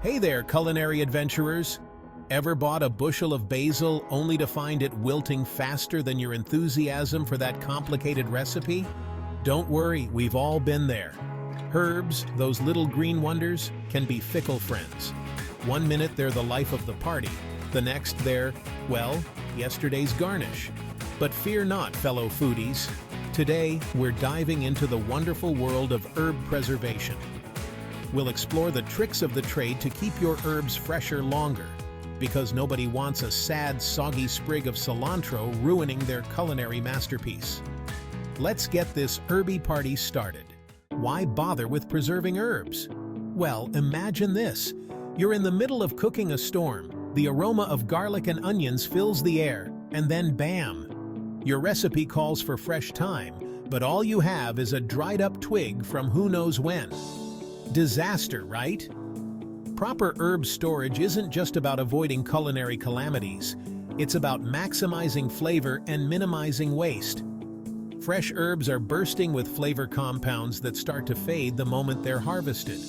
Hey there, culinary adventurers! Ever bought a bushel of basil only to find it wilting faster than your enthusiasm for that complicated recipe? Don't worry, we've all been there. Herbs, those little green wonders, can be fickle friends. One minute they're the life of the party, the next they're, well, yesterday's garnish. But fear not, fellow foodies. Today, we're diving into the wonderful world of herb preservation. We'll explore the tricks of the trade to keep your herbs fresher longer, because nobody wants a sad, soggy sprig of cilantro ruining their culinary masterpiece. Let's get this herby party started. Why bother with preserving herbs? Well, imagine this. You're in the middle of cooking a storm, the aroma of garlic and onions fills the air, and then bam! Your recipe calls for fresh thyme, but all you have is a dried-up twig from who knows when. Disaster, right? Proper herb storage isn't just about avoiding culinary calamities. It's about maximizing flavor and minimizing waste. Fresh herbs are bursting with flavor compounds that start to fade the moment they're harvested.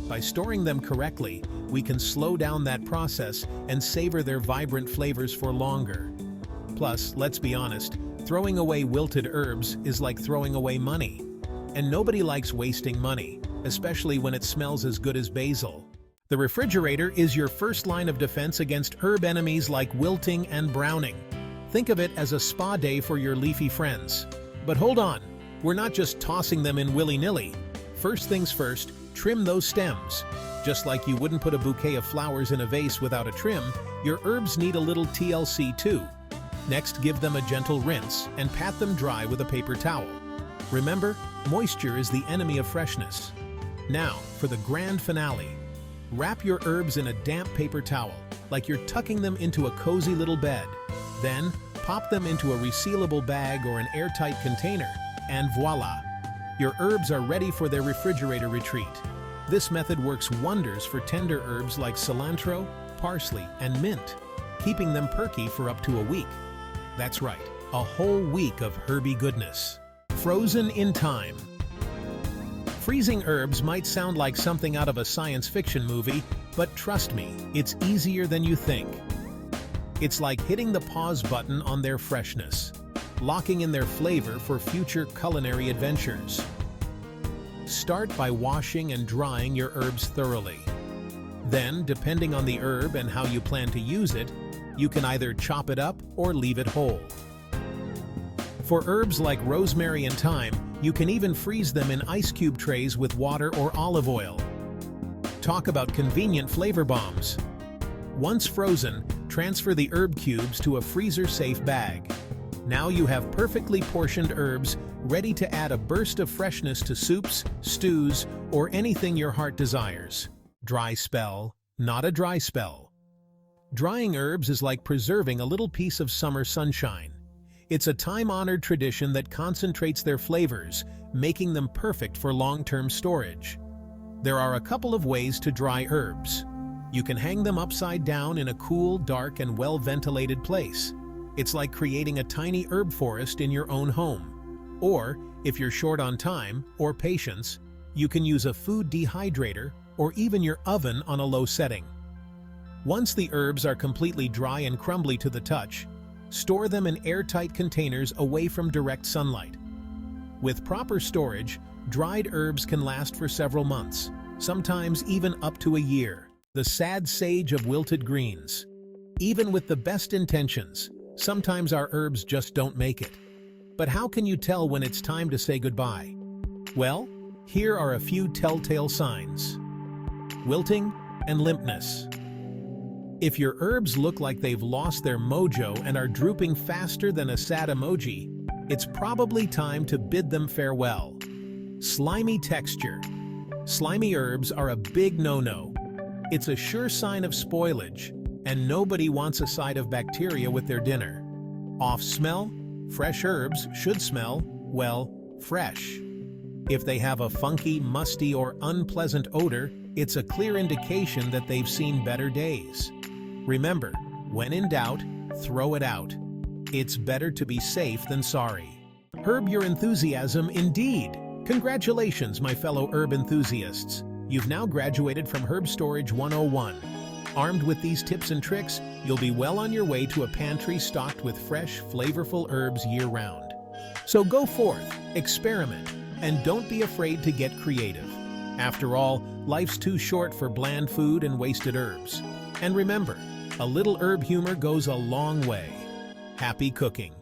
By storing them correctly, we can slow down that process and savor their vibrant flavors for longer. Plus, let's be honest, throwing away wilted herbs is like throwing away money. And nobody likes wasting money, especially when it smells as good as basil. The refrigerator is your first line of defense against herb enemies like wilting and browning. Think of it as a spa day for your leafy friends. But hold on, we're not just tossing them in willy-nilly. First things first, trim those stems. Just like you wouldn't put a bouquet of flowers in a vase without a trim, your herbs need a little TLC too. Next, give them a gentle rinse and pat them dry with a paper towel. Remember, moisture is the enemy of freshness. Now, for the grand finale. Wrap your herbs in a damp paper towel, like you're tucking them into a cozy little bed. Then, pop them into a resealable bag or an airtight container, and voila! Your herbs are ready for their refrigerator retreat. This method works wonders for tender herbs like cilantro, parsley, and mint, keeping them perky for up to a week. That's right, a whole week of herby goodness. Frozen in time. Freezing herbs might sound like something out of a science fiction movie, but trust me, it's easier than you think. It's like hitting the pause button on their freshness, locking in their flavor for future culinary adventures. Start by washing and drying your herbs thoroughly. Then, depending on the herb and how you plan to use it, you can either chop it up or leave it whole. For herbs like rosemary and thyme, you can even freeze them in ice cube trays with water or olive oil. Talk about convenient flavor bombs. Once frozen, transfer the herb cubes to a freezer-safe bag. Now you have perfectly portioned herbs ready to add a burst of freshness to soups, stews, or anything your heart desires. Dry spell, not a dry spell. Drying herbs is like preserving a little piece of summer sunshine. It's a time-honored tradition that concentrates their flavors, making them perfect for long-term storage. There are a couple of ways to dry herbs. You can hang them upside down in a cool, dark, and well-ventilated place. It's like creating a tiny herb forest in your own home. Or, if you're short on time or patience, you can use a food dehydrator or even your oven on a low setting. Once the herbs are completely dry and crumbly to the touch, store them in airtight containers away from direct sunlight. With proper storage, dried herbs can last for several months, sometimes even up to a year. The sad sage of wilted greens. Even with the best intentions, sometimes our herbs just don't make it. But how can you tell when it's time to say goodbye? Well, here are a few telltale signs. Wilting and limpness. If your herbs look like they've lost their mojo and are drooping faster than a sad emoji, it's probably time to bid them farewell. Slimy texture. Slimy herbs are a big no-no. It's a sure sign of spoilage, and nobody wants a side of bacteria with their dinner. Off smell? Fresh herbs should smell, well, fresh. If they have a funky, musty, or unpleasant odor, it's a clear indication that they've seen better days. Remember, when in doubt, throw it out. It's better to be safe than sorry. Herb your enthusiasm indeed. Congratulations, my fellow herb enthusiasts. You've now graduated from Herb Storage 101. Armed with these tips and tricks, you'll be well on your way to a pantry stocked with fresh, flavorful herbs year-round. So go forth, experiment, and don't be afraid to get creative. After all, life's too short for bland food and wasted herbs. And remember, a little herb humor goes a long way. Happy cooking!